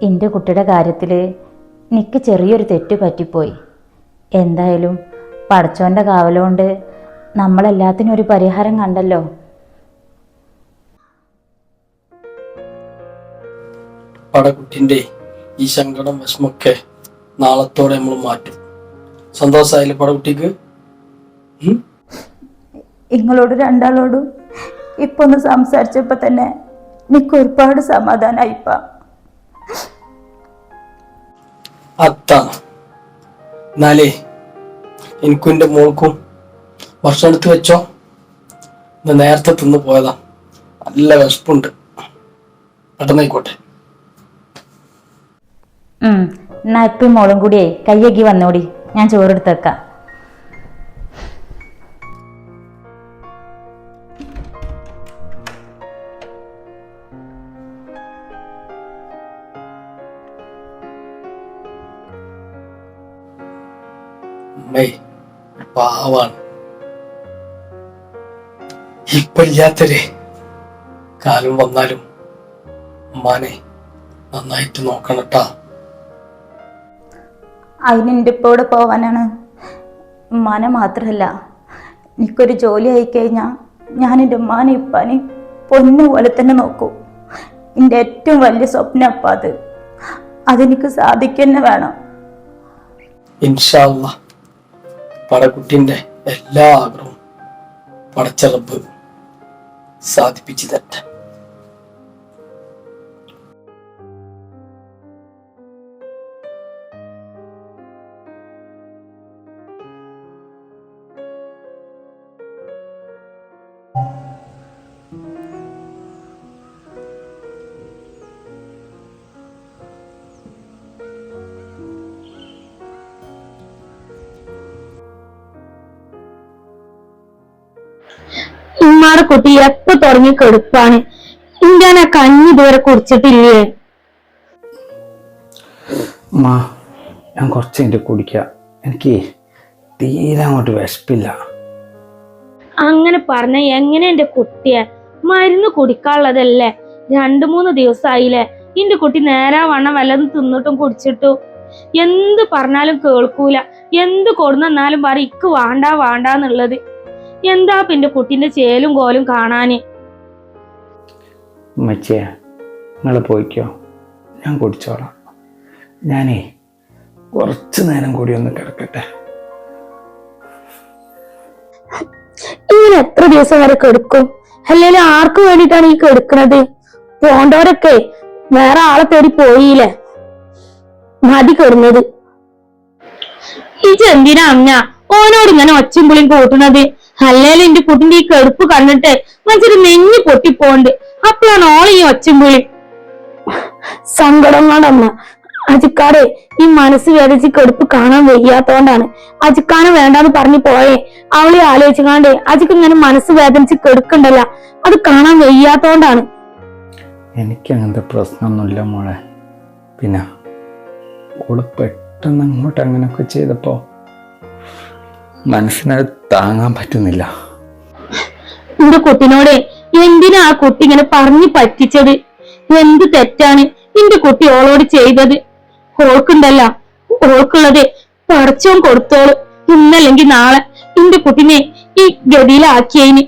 എൻ്റെ കുട്ടിയുടെ കാര്യത്തിൽ എനിക്ക് ചെറിയൊരു തെറ്റ് പറ്റിപ്പോയി. എന്തായാലും പടച്ചോൻ്റെ കാവലുകൊണ്ട് നമ്മളെല്ലാത്തിനും ഒരു പരിഹാരം കണ്ടല്ലോ. പടകുട്ടിൻ്റെ ഈ സങ്കടം വിഷമൊക്കെ നാളത്തോടെ നമ്മൾ മാറ്റും. സന്തോഷമായില്ലേ പടകുട്ടിക്ക്? നിങ്ങളോട് രണ്ടാളോടും ഇപ്പൊ ഒന്ന് സംസാരിച്ചപ്പോ തന്നെ എനിക്ക് ഒരുപാട് സമാധാനായിപ്പ. അതാണ് എന്നാലേ എനിക്കും എൻ്റെ മോൾക്കും ഭക്ഷണം എടുത്ത് വെച്ചോ. ഇന്ന് നേരത്തെ തിന്നു പോയതാ, നല്ല വിശപ്പുണ്ട്. പെട്ടെന്നായിക്കോട്ടെ. എന്നാ ഇപ്പം മോളും കൂടിയേ കയ്യക്കി വന്നോടി, ഞാൻ ചോറെടുത്ത് വെക്കാം. പാവാണ് ഇപ്പില്ലാത്തൊരു കാലം വന്നാലും ഉമ്മാനെ നന്നായിട്ട് നോക്കണട്ടാ. അതിനെൻ്റെ ഇപ്പോടെ പോവാനാണ്. ഉമ്മാനെ മാത്രമല്ല, എനിക്കൊരു ജോലി ആയിക്കഴിഞ്ഞാൽ ഞാൻ എൻ്റെ ഉമ്മാനെ ഇപ്പാനെ പൊന്നു പോലെ തന്നെ നോക്കൂ. എൻ്റെ ഏറ്റവും വലിയ സ്വപ്നം അപ്പം അതെനിക്ക് സാധിക്കന്നെ വേണം. ഇൻഷാ അല്ലാഹ് പടകുട്ടിന്റെ എല്ലാ ആഗ്രഹവും പടച്ച റബ്ബ് സാധിപ്പിച്ചു തരട്ടെ. ഉമ്മാടെ കുട്ടി എപ്പോ തുടങ്ങി കെടുപ്പാണ്. ഞാൻ ആ കഞ്ഞി ഇതുവരെ കുടിച്ചിട്ടില്ലേ? ഞാൻ കുറച്ച് കഴിഞ്ഞിട്ട് കുടിക്കാം. എനിക്ക് തീരെ അങ്ങോട്ട് വിശപ്പില്ല. അങ്ങനെ പറഞ്ഞ എങ്ങനെ എന്റെ കുട്ടിയെ? മരുന്ന് കുടിക്കാനുള്ളതല്ലേ? 2-3 ദിവസമായില്ലേ എന്റെ കുട്ടി നേരാ വണ്ണം വല്ലതും തിന്നിട്ടും കുടിച്ചിട്ടും. എന്ത് പറഞ്ഞാലും കേൾക്കൂല. എന്ത് കൊടുന്നാലും പറ ഇക്ക് വേണ്ടാന്നുള്ളത്. എന്താ പിന്നെ കുട്ടീന്റെ ചേലും കോലും കാണാന്? ഉമ്മച്ചിയെ നിങ്ങൾ പോയിക്കോ, ഞാൻ കുടിച്ചോളാം. ഞാനേ കുറച്ചു നേരം കൂടി ഒന്ന് കിടക്കട്ടെ. ഇങ്ങനെ എത്ര ദിവസം വരെ കെടുക്കും? അല്ലെങ്കിൽ ആർക്ക് വേണ്ടിയിട്ടാണ് ഈ കെടുക്കണത്? പോണ്ടവരൊക്കെ വേറെ ആളെ തേടി പോയില്ലേ? മതി കെടുന്നത്. ഇതെന്തിനാ അമ്മ ഓനോട് ഇങ്ങനെ ഒച്ചയും പുളിയും കൂട്ടുന്നത്? അല്ലേലും എന്റെ കുട്ടിന്റെ ഈ കെടുപ്പ് കണ്ടിട്ട് മനസ്സിൽ നെഞ്ഞു പൊട്ടിപ്പോണ്ട്. അപ്പോഴാണ് ഓളെ ഈ ഒച്ചയും പുളി. സങ്കടം കൊണ്ടമ്മ അജിക്കാടെ ഈ മനസ്സ് വേദിച്ച് കെടുപ്പ് കാണാൻ വയ്യാത്തോണ്ടാണ്. അജിക്കാനെ വേണ്ടാന്ന് പറഞ്ഞു പോയേ. അവളെ ആലോചിക്കാണ്ടേ അജിക്ക് ഇങ്ങനെ മനസ്സ് വേദനിച്ച് കെടുക്കണ്ടല്ല, അത് കാണാൻ വയ്യാത്തോണ്ടാണ്. എനിക്ക് അങ്ങനത്തെ പ്രശ്നമൊന്നുമില്ല മോളെ. പിന്നെ ഓള് പെട്ടെന്ന് അങ്ങോട്ട് അങ്ങനെയൊക്കെ ചെയ്തപ്പോ മനസ്സിനത് താങ്ങാൻ പറ്റുന്നില്ല. എന്റെ കുട്ടിനോട് എന്തിനാ ആ കുട്ടി ഇങ്ങനെ പറഞ്ഞു പറ്റിച്ചത്? എന്ത് തെറ്റാണ് എന്റെ കുട്ടി ഓളോട് ചെയ്തത്? ഓൾക്കുണ്ടല്ല, ഓൾക്കുള്ളത് പടച്ചോൻ കൊടുത്തോളൂ. ഇന്നല്ലെങ്കിൽ നാളെ എന്റെ കുട്ടിനെ ഈ ഗതിയിലാക്കിയതിന്.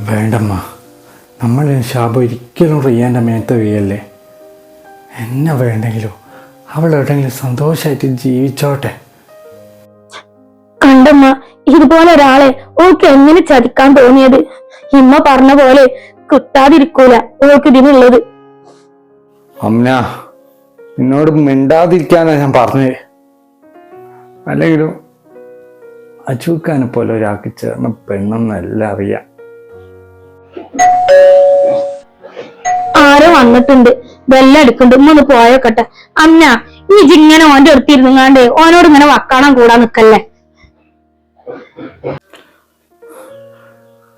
വേണ്ടമ്മ, നമ്മൾ ശാപം ഒരിക്കലും റിയാൻ്റെ മേത്ത് വീയല്ലേ. എന്നെ വേണ്ടെങ്കിലും അവൾ എവിടെയെങ്കിലും സന്തോഷമായിട്ട് ജീവിച്ചോട്ടെ. കണ്ടമ്മ, ഇതുപോലെ ഒരാളെ ഓൾക്ക് എങ്ങനെ ചതിക്കാൻ തോന്നിയത്? ഇമ്മ പറഞ്ഞ പോലെ കിട്ടാതിരിക്കൂല ഓൾക്ക് ഇതിനുള്ളത്. അമ്മ, എന്നോട് മിണ്ടാതിരിക്കാനാ ഞാൻ പറഞ്ഞത്. അല്ലെങ്കിലും അജൂക്കാനെ പോലെ ഒരാൾക്ക് ചേർന്ന പെണ്ണെന്നല്ല അറിയാം. ആരോ വന്നിട്ടുണ്ട്, ബെല്ലടിക്കുന്നുണ്ട്. ഉമ്മ ഒന്ന് പോയോക്കട്ടെ. അമ്മ, ഈ ജിങ്ങനെ ഓന്റെ അടുത്തിരുന്നാണ്ട് ഓനോട് ഇങ്ങനെ വക്കാണം കൂടാൻ നിക്കല്ലേ.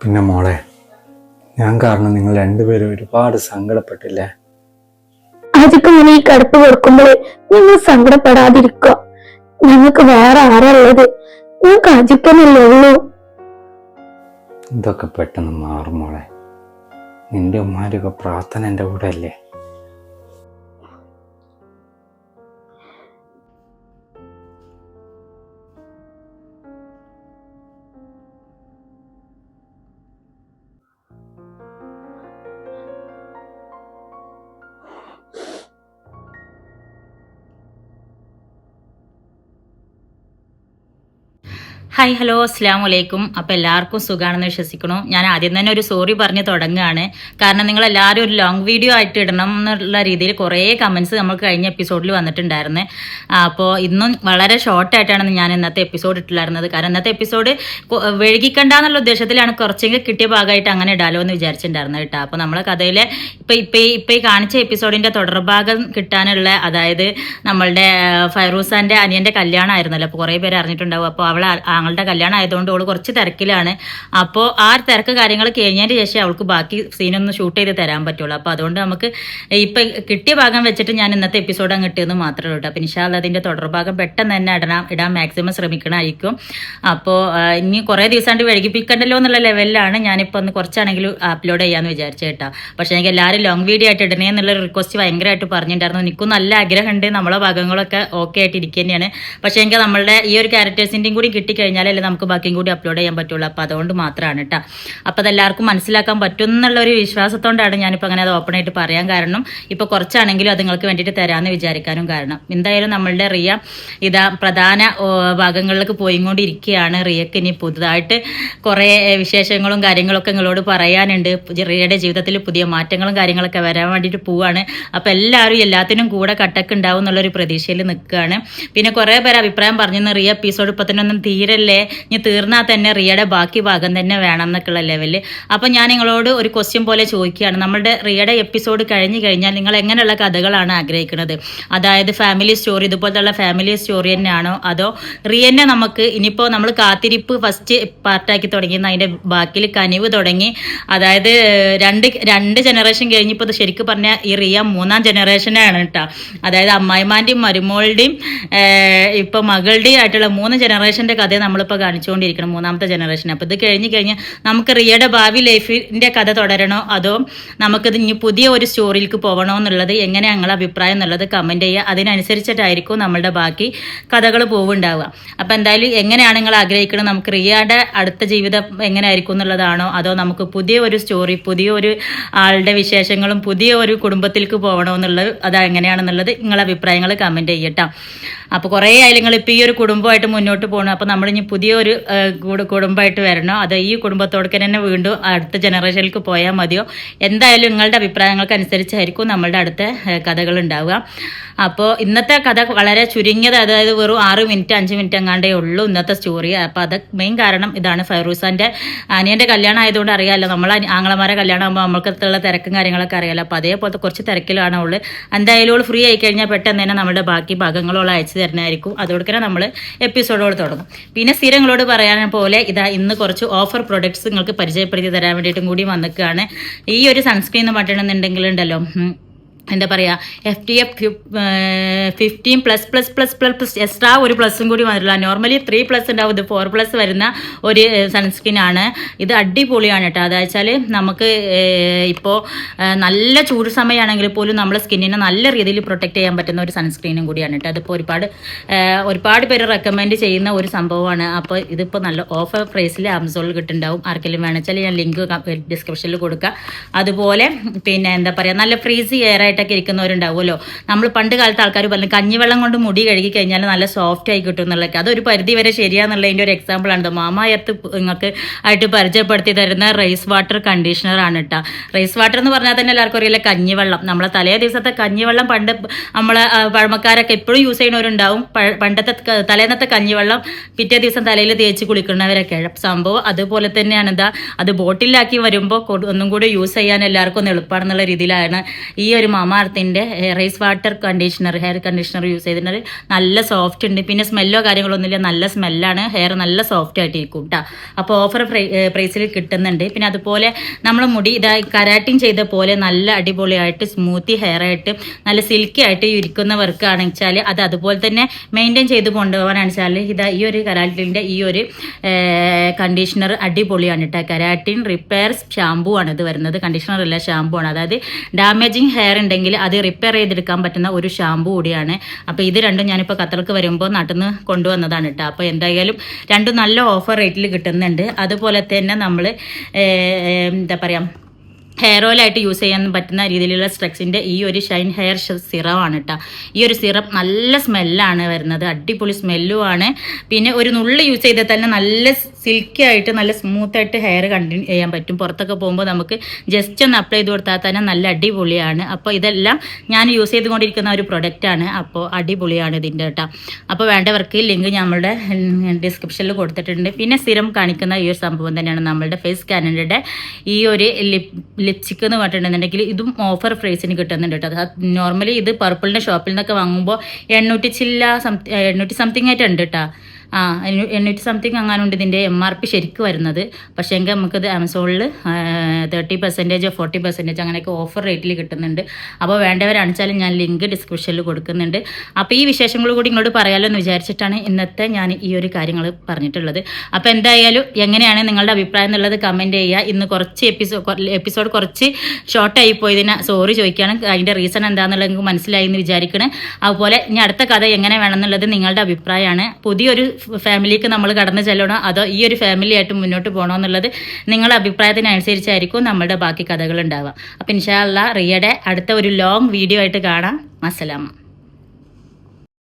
പിന്നെ മോളെ, ഞാൻ കാരണം നിങ്ങൾ രണ്ടുപേരും ഒരുപാട് സങ്കടപ്പെട്ടില്ലേ? അജിക്ക് ഇങ്ങനെ ഈ കിടപ്പ് കൊടുക്കുമ്പോൾ നിങ്ങൾ സങ്കടപ്പെടാതിരിക്കുക. ഞങ്ങൾക്ക് വേറെ ആരാ ഉള്ളത്? ഞങ്ങൾക്ക് അജിക്കനല്ലേ ഉള്ളൂ. ഇതൊക്കെ പെട്ടെന്ന് മാറും മോളെ. നിൻ്റെ ഉമ്മാരൊക്കെ പ്രാർത്ഥന എൻ്റെ കൂടെ അല്ലേ? ഹായ് ഹലോ അസ്സാം വലൈക്കും. അപ്പോൾ എല്ലാവർക്കും സുഖമാണെന്ന് വിശ്വസിക്കണു. ഞാൻ ആദ്യം തന്നെ ഒരു സോറി പറഞ്ഞ് തുടങ്ങുകയാണ്. കാരണം നിങ്ങളെല്ലാവരും ഒരു ലോങ് വീഡിയോ ആയിട്ട് ഇടണം എന്നുള്ള രീതിയിൽ കുറേ കമൻസ് നമുക്ക് കഴിഞ്ഞ എപ്പിസോഡിൽ വന്നിട്ടുണ്ടായിരുന്നു. അപ്പോൾ ഇന്നും വളരെ ഷോർട്ടായിട്ടാണ് ഞാൻ ഇന്നത്തെ എപ്പിസോഡ് ഇട്ടിട്ടുണ്ടായിരുന്നത്. കാരണം ഇന്നത്തെ എപ്പിസോഡ് വൈകിക്കണ്ടെന്നുള്ള ഉദ്ദേശത്തിലാണ് കുറച്ചെങ്കിലും കിട്ടിയ ഭാഗമായിട്ട് അങ്ങനെ ഇടാലോ എന്ന് വിചാരിച്ചിട്ടുണ്ടായിരുന്നത് കേട്ടോ. അപ്പോൾ നമ്മളെ കഥയിലെ ഇപ്പോൾ ഈ കാണിച്ച എപ്പിസോഡിൻ്റെ തുടർഭാഗം കിട്ടാനുള്ള, അതായത് നമ്മളുടെ ഫൈറൂസാൻ്റെ അനിയൻ്റെ കല്യാണമായിരുന്നല്ലോ. അപ്പോൾ കുറേ പേര് അറിഞ്ഞിട്ടുണ്ടാവും. അപ്പോൾ അവളെ ആങ്ങളുടെ കല്യാണം ആയതുകൊണ്ട് അവൾ കുറച്ച് തിരക്കിലാണ്. അപ്പോൾ ആ തിരക്ക് കാര്യങ്ങൾ കഴിഞ്ഞതിന് ശേഷം അവൾക്ക് ബാക്കി സീനൊന്ന് ഷൂട്ട് ചെയ്ത് തരാൻ പറ്റുള്ളൂ. അപ്പോൾ അതുകൊണ്ട് നമുക്ക് ഇപ്പം കിട്ടിയ ഭാഗം വെച്ചിട്ട് ഞാൻ ഇന്നത്തെ എപ്പിസോഡ് അങ്ങ് കിട്ടിയെന്ന് മാത്രമേ ഉള്ളൂ. അപ്പോൾ ഇൻഷാ അല്ലാഹ് അതിൻ്റെ തുടർഭാഗം പെട്ടെന്ന് തന്നെ ഇടാൻ മാക്സിമം ശ്രമിക്കണമായിരിക്കും. അപ്പോൾ ഇനി കുറേ ദിവസം വൈകിപ്പിക്കണ്ടല്ലോ എന്നുള്ള ലെവലിലാണ് ഞാനിപ്പോൾ ഒന്ന് കുറച്ചാണെങ്കിലും അപ്ലോഡ് ചെയ്യാമെന്ന് വിചാരിച്ചു കേട്ടോ. പക്ഷേ എനിക്ക് എല്ലാവരും ലോങ് വീഡിയോ ആയിട്ട് ഇടണേ എന്നുള്ളൊരു റിക്വസ്റ്റ് ഭയങ്കരമായിട്ട് പറഞ്ഞിട്ടുണ്ടായിരുന്നു. എനിക്കും നല്ല ആഗ്രഹമുണ്ട്. നമ്മളെ ഭാഗങ്ങളൊക്കെ ഓക്കെ ആയിട്ട് ഇരിക്കുക തന്നെയാണ്. പക്ഷേ എനിക്ക് നമ്മളുടെ ഈ ഒരു ക്യാരക്ടേഴ്സിൻ്റെയും കൂടി കിട്ടിക്കഴിഞ്ഞാലല്ലേ നമുക്ക് ബാക്കിയും കൂടി അപ്ലോഡ് ചെയ്യാൻ പറ്റുള്ളൂ. അപ്പോൾ അതുകൊണ്ട് മാത്രമാണ് കേട്ടോ. അപ്പോൾ അതെല്ലാവർക്കും മനസ്സിലാക്കാൻ പറ്റും എന്നുള്ള ഒരു വിശ്വാസത്തോണ്ടാണ് ഞാനിപ്പോൾ അങ്ങനെ അത് ഓപ്പണായിട്ട് പറയാൻ കാരണം. ഇപ്പോൾ കുറച്ചാണെങ്കിലും അത് നിങ്ങൾക്ക് വേണ്ടിയിട്ട് തരാമെന്ന് വിചാരിക്കാനും കാരണം. എന്തായാലും നമ്മളുടെ റിയ ഇതാ പ്രധാന ഭാഗങ്ങളിലേക്ക് പോയിക്കൊണ്ടിരിക്കുകയാണ്. റിയക്ക് ഇനി പുതുതായിട്ട് കുറേ വിശേഷങ്ങളും കാര്യങ്ങളൊക്കെ നിങ്ങളോട് പറയാനുണ്ട്. റിയയുടെ ജീവിതത്തിൽ പുതിയ മാറ്റങ്ങളും കാര്യങ്ങളൊക്കെ വരാൻ വേണ്ടിയിട്ട് പോവുകയാണ്. അപ്പോൾ എല്ലാവരും എല്ലാത്തിനും കൂടെ കട്ടക്ക് ഉണ്ടാവും എന്നുള്ളൊരു പ്രതീക്ഷയിൽ നിൽക്കുകയാണ്. പിന്നെ കുറേ പേര് അഭിപ്രായം പറഞ്ഞിരുന്നു, റിയ എപ്പിസോഡ് ഇപ്പോൾ തന്നെ ഒന്നും തീരല്ലേ, ഇനി തീർന്നാൽ തന്നെ റിയയുടെ ബാക്കി ഭാഗം തന്നെ വേണം എന്നൊക്കെയുള്ള ലെവലിൽ. അപ്പോൾ ഞാൻ നിങ്ങളോട് ഒരു ക്വസ്റ്റ്യൻ പോലെ ചോദിക്കുകയാണ്. നമ്മളുടെ റിയയുടെ എപ്പിസോഡ് കഴിഞ്ഞ് കഴിഞ്ഞാൽ നിങ്ങൾ എങ്ങനെയുള്ള കഥകളാണ് ആഗ്രഹിക്കുന്നത്? അതായത് ഫാമിലി സ്റ്റോറി, ഇതുപോലത്തുള്ള ഫാമിലി സ്റ്റോറി തന്നെയാണോ, അതോ റിയനെ നമുക്ക് ഇനിയിപ്പോൾ നമ്മൾ കാത്തിരിപ്പ് ഫസ്റ്റ് പാർട്ടാക്കി തുടങ്ങി, അതിൻ്റെ ബാക്കിൽ കനിവ് തുടങ്ങി, അതായത് രണ്ട് ജനറേഷൻ കഴിഞ്ഞപ്പോൾ ശരിക്കും പറഞ്ഞാൽ ഈ റിയ 3ാം ജനറേഷനാണ് കേട്ടോ. അതായത് അമ്മായിമാൻ്റെയും മരുമോളുടെയും ഇപ്പോൾ മകളുടെയും ആയിട്ടുള്ള 3 ജനറേഷൻ്റെ കഥ നമ്മളിപ്പോൾ കാണിച്ചുകൊണ്ടിരിക്കണം, 3ാമത്തെ ജനറേഷൻ. അപ്പോൾ ഇത് കഴിഞ്ഞ് നമുക്ക് റിയയുടെ ഭാവി ലൈഫിൻ്റെ കഥ തുടരണോ, അതോ നമുക്കിത് ഇനി പുതിയ ഒരു സ്റ്റോറിയിലേക്ക് പോകണോ എന്നുള്ളത് എങ്ങനെ ഞങ്ങളുടെ അഭിപ്രായം എന്നുള്ളത് കമൻറ്റ് ചെയ്യുക. അതിനനുസരിച്ചിട്ടായിരിക്കും നമ്മളുടെ ബാക്കി കഥകൾ പോവുണ്ടാവുക. അപ്പോൾ എന്തായാലും എങ്ങനെയാണ് നിങ്ങൾ ആഗ്രഹിക്കുന്നത്? നമുക്ക് റിയയുടെ അടുത്ത ജീവിതം എങ്ങനെ ആയിരിക്കും എന്നുള്ളതാണോ, അതോ നമുക്ക് പുതിയ ഒരു സ്റ്റോറി, പുതിയ ഒരു ആളുടെ വിശേഷങ്ങളും പുതിയ ഒരു കുടുംബത്തിലേക്ക് പോകണോ എന്നുള്ളത്, അത് എങ്ങനെയാണെന്നുള്ളത് നിങ്ങളുടെ അഭിപ്രായങ്ങൾ കമൻറ്റ് ചെയ്യട്ടോ. അപ്പോൾ കുറേ ആയാലും നിങ്ങൾ ഇപ്പോൾ ഈ ഒരു കുടുംബമായിട്ട് മുന്നോട്ട് പോകണം. അപ്പോൾ നമ്മളിനി പുതിയൊരു കുടുംബമായിട്ട് വരണോ, അതോ ഈ കുടുംബത്തോടൊക്കെ തന്നെ വീണ്ടും അടുത്ത ജനറേഷനിലേക്ക് പോയാൽ മതിയോ? എന്തായാലും നിങ്ങളുടെ അഭിപ്രായങ്ങൾക്ക് അനുസരിച്ചായിരിക്കും നമ്മളുടെ അടുത്ത കഥകൾ ഉണ്ടാവുക. അപ്പോൾ ഇന്നത്തെ കഥ വളരെ ചുരുങ്ങിയത്, അതായത് വെറും 6 മിനിറ്റ് 5 മിനിറ്റ് എങ്ങാണ്ടേ ഉള്ളൂ ഇന്നത്തെ സ്റ്റോറി. അപ്പോൾ അത് മെയിൻ കാരണം ഇതാണ്, ഫൈറൂസാൻ്റെ അനിയൻ്റെ കല്യാണം ആയതുകൊണ്ട് അറിയാമല്ലോ, നമ്മൾ ആങ്ങളമാരെ കല്യാണം ആകുമ്പോൾ നമ്മൾക്കുള്ള തിരക്കും കാര്യങ്ങളൊക്കെ അറിയാമല്ലോ. അപ്പോൾ അതേപോലത്തെ കുറച്ച് തിരക്കിലാണ് ഉള്ളത്. എന്തായാലും ഫ്രീ ആയി കഴിഞ്ഞാൽ പെട്ടെന്ന് തന്നെ നമ്മുടെ ബാക്കി ഭാഗങ്ങളോളം അയച്ചു തരുന്നതായിരിക്കും. അതോടെ നമ്മൾ എപ്പിസോഡോട് തുടങ്ങും. പിന്നെ സ്ഥിരങ്ങളോട് പറയാൻ പോലെ ഇതാ ഇന്ന് കുറച്ച് ഓഫർ പ്രൊഡക്ട്സ് നിങ്ങൾക്ക് പരിചയപ്പെടുത്തി തരാൻ വേണ്ടിയിട്ടും കൂടി വന്നിക്കുകയാണ്. ഈ ഒരു സൺസ്ക്രീൻ എന്ന് പറഞ്ഞിട്ടുണ്ടെങ്കിൽ ഉണ്ടല്ലോ, എന്താ പറയുക, FTF 15++++ എക്സ്ട്രാ ഒരു പ്ലസും കൂടി വന്നിട്ടില്ല. നോർമലി 3+ ഉണ്ടാവും, ഇത് 4+ വരുന്ന ഒരു സൺസ്ക്രീൻ ആണ്. ഇത് അടിപൊളിയാണ് കേട്ടോ. അതായത് വെച്ചാൽ നമുക്ക് ഇപ്പോൾ നല്ല ചൂട് സമയമാണെങ്കിൽ പോലും നമ്മുടെ സ്കിന്നിനെ നല്ല രീതിയിൽ പ്രൊട്ടക്റ്റ് ചെയ്യാൻ പറ്റുന്ന ഒരു സൺസ്ക്രീനും കൂടിയാണ് കേട്ടോ. അതിപ്പോൾ ഒരുപാട് പേര് റെക്കമെൻഡ് ചെയ്യുന്ന ഒരു സംഭവമാണ്. അപ്പോൾ ഇതിപ്പോൾ നല്ല ഓഫർ പ്രൈസിൽ ആമസോണിൽ കിട്ടുന്നുണ്ടാവും. ആർക്കെങ്കിലും വേണമെച്ചാൽ ഞാൻ ലിങ്ക് ഡിസ്ക്രിപ്ഷനിൽ കൊടുക്കുക. അതുപോലെ പിന്നെ എന്താ പറയുക, നല്ല ഫ്രീസി എയർ ആയിട്ടൊക്കെ ഇരിക്കുന്നവരുണ്ടാവുമല്ലോ. നമ്മൾ പണ്ട് കാലത്ത് ആൾക്കാർ പറഞ്ഞു കഞ്ഞിവെള്ളം കൊണ്ട് മുടി കഴുകി കഴിഞ്ഞാൽ നല്ല സോഫ്റ്റ് ആയി കിട്ടും എന്നുള്ളതൊക്കെ. അതൊരു പരിധി വരെ ശരിയാന്നുള്ളതിൻ്റെ ഒരു എക്സാമ്പിൾ ആണ്. മാമാ എർത്ത് നിങ്ങൾക്ക് ആയിട്ട് പരിചയപ്പെടുത്തി തരുന്ന റൈസ് വാട്ടർ കണ്ടീഷണർ ആണ് കേട്ടോ. റൈസ് വാട്ടർ എന്ന് പറഞ്ഞാൽ തന്നെ എല്ലാവർക്കും അറിയില്ല, കഞ്ഞിവെള്ളം. നമ്മളെ തലേ ദിവസത്തെ കഞ്ഞിവെള്ളം പണ്ട് നമ്മളെ പഴമക്കാരൊക്കെ എപ്പോഴും യൂസ് ചെയ്യുന്നവരുണ്ടാവും. പണ്ടത്തെ തലേന്നത്തെ കഞ്ഞിവെള്ളം പിറ്റേ ദിവസം തലയിൽ തേച്ച് കുളിക്കുന്നവരൊക്കെ സംഭവം അതുപോലെ തന്നെയാണ്. അത് ബോട്ടിലാക്കി വരുമ്പോൾ ഒന്നും കൂടി യൂസ് ചെയ്യാൻ എല്ലാവർക്കും ഒന്ന് എളുപ്പമാണെന്നുള്ള രീതിയിലാണ് ഈ ഒരു മാമ മാമാർത്തിൻ്റെ rice water conditioner, hair conditioner use ചെയ്തിട്ടുണ്ട്. നല്ല സോഫ്റ്റ് ഉണ്ട്, പിന്നെ സ്മെല്ലോ കാര്യങ്ങളൊന്നുമില്ല, നല്ല സ്മെല്ലാണ്, ഹെയർ നല്ല സോഫ്റ്റ് ആയിട്ടിരിക്കും കേട്ടോ. അപ്പോൾ ഓഫർ പ്രൈസിൽ കിട്ടുന്നുണ്ട്. പിന്നെ അതുപോലെ നമ്മൾ മുടി ഇതായി കരാട്ടിങ് ചെയ്ത പോലെ നല്ല അടിപൊളിയായിട്ട് സ്മൂത്തി ഹെയർ ആയിട്ട് നല്ല സിൽക്കി ആയിട്ട് ഇരിക്കുന്നവർക്കാണെന്ന് വെച്ചാൽ അത് അതുപോലെ തന്നെ മെയിൻറ്റെയിൻ ചെയ്ത് കൊണ്ടുപോകാനാണ് വെച്ചാൽ ഇതാ ഈ ഒരു കരാട്ടിൻ്റെ ഈ ഒരു കണ്ടീഷണർ അടിപൊളിയാണ് കേട്ടോ. കരാട്ടിൻ റിപ്പയർ ഷാമ്പൂ ആണ് ഇത് വരുന്നത്, കണ്ടീഷണർ അല്ല ഷാമ്പൂ ആണ്. അതായത് ഡാമേജിങ് ഹെയർ ഉണ്ടെങ്കിൽ അത് റിപ്പയർ ചെയ്തെടുക്കാൻ പറ്റുന്ന ഒരു ഷാമ്പൂ കൂടിയാണ്. അപ്പോൾ ഇത് രണ്ടും ഞാനിപ്പോൾ ഖത്തർക്ക് വരുമ്പോൾ നാട്ടിൽ നിന്ന് കൊണ്ടുവന്നതാണ് കേട്ടോ. അപ്പോൾ എന്തായാലും രണ്ടും നല്ല ഓഫർ റേറ്റിൽ കിട്ടുന്നുണ്ട്. അതുപോലെ തന്നെ നമ്മൾ എന്താ പറയുക ഹെയർ ഓയിലായിട്ട് യൂസ് ചെയ്യാൻ പറ്റുന്ന രീതിയിലുള്ള സ്ട്രെക്സിൻ്റെ ഈ ഒരു ഷൈൻ ഹെയർ സിറമാണ് കേട്ടോ. ഈ ഒരു സിറം നല്ല സ്മെല്ലാണ് വരുന്നത്, അടിപൊളി സ്മെല്ലുമാണ്. പിന്നെ ഒരു നുള്ളി യൂസ് ചെയ്താൽ തന്നെ നല്ല സിൽക്കി ആയിട്ട് നല്ല സ്മൂത്തായിട്ട് ഹെയർ കണ്ടിന്യൂ ചെയ്യാൻ പറ്റും. പുറത്തൊക്കെ പോകുമ്പോൾ നമുക്ക് ജസ്റ്റ് ഒന്ന് അപ്ലൈ ചെയ്ത് കൊടുത്താൽ തന്നെ നല്ല അടിപൊളിയാണ്. അപ്പോൾ ഇതെല്ലാം ഞാൻ യൂസ് ചെയ്തുകൊണ്ടിരിക്കുന്ന ഒരു പ്രൊഡക്റ്റാണ്. അപ്പോൾ അടിപൊളിയാണ് ഇതിൻ്റെ കേട്ടോ. അപ്പോൾ വേണ്ടവർക്ക് ലിങ്ക് നമ്മളുടെ ഡിസ്ക്രിപ്ഷനിൽ കൊടുത്തിട്ടുണ്ട്. പിന്നെ സ്ഥിരം കാണിക്കുന്ന ഈ ഒരു സംഭവം തന്നെയാണ് നമ്മളുടെ ഫേസ് സ്കാനറിൻ്റെ ഈ ഒരു ലിപ്സ്റ്റിക് എന്ന് പറഞ്ഞിട്ടുണ്ടെന്നുണ്ടെങ്കിൽ ഇതും ഓഫർ പ്രൈസിന് കിട്ടുന്നുണ്ട് കേട്ടോ. നോർമലി ഇത് പർപ്പിളിൻ്റെ ഷോപ്പിൽ നിന്നൊക്കെ വാങ്ങുമ്പോൾ 800 സംതിങ് ആയിട്ടുണ്ട് കേട്ടോ. 800 സംതിങ് അങ്ങാനുണ്ട് ഇതിൻ്റെ MRP ശരിക്കും വരുന്നത്. പക്ഷേ എങ്കിൽ നമുക്കത് ആമസോണിൽ 30% 40% അങ്ങനെയൊക്കെ ഓഫർ റേറ്റിൽ കിട്ടുന്നുണ്ട്. അപ്പോൾ വേണ്ടവരാണെച്ചാലും ഞാൻ ലിങ്ക് ഡിസ്ക്രിപ്ഷനിൽ കൊടുക്കുന്നുണ്ട്. അപ്പോൾ ഈ വിശേഷങ്ങൾ കൂടി ഇങ്ങോട്ട് പറയാമല്ലോ എന്ന് വിചാരിച്ചിട്ടാണ് ഇന്നത്തെ ഞാൻ ഈ ഒരു കാര്യങ്ങൾ പറഞ്ഞിട്ടുള്ളത്. അപ്പോൾ എന്തായാലും എങ്ങനെയാണ് നിങ്ങളുടെ അഭിപ്രായം എന്നുള്ളത് കമൻറ്റ് ചെയ്യുക. ഇന്ന് കുറച്ച് എപ്പിസോഡ് കുറച്ച് ഷോർട്ടായി പോയതിന് സോറി ചോദിക്കുകയാണ്. അതിൻ്റെ റീസൺ എന്താണെന്നുള്ളത് നിങ്ങൾക്ക് മനസ്സിലായി എന്ന് വിചാരിക്കണം. അതുപോലെ ഇനി അടുത്ത കഥ എങ്ങനെ വേണമെന്നുള്ളത് നിങ്ങളുടെ അഭിപ്രായമാണ്. പുതിയൊരു ഫാമിലിക്ക് നമ്മൾ കടന്നു ചെല്ലണോ അതോ ഈ ഒരു ഫാമിലി ആയിട്ട് മുന്നോട്ട് പോകണോ എന്നുള്ളത് നിങ്ങളുടെ അഭിപ്രായത്തിനനുസരിച്ചായിരിക്കും നമ്മുടെ ബാക്കി കഥകൾ ഉണ്ടാവുക. അപ്പം ഇൻഷാ അല്ലാഹ് റിയയുടെ അടുത്ത ഒരു ലോങ് വീഡിയോ ആയിട്ട് കാണാം. അസ്സലാമു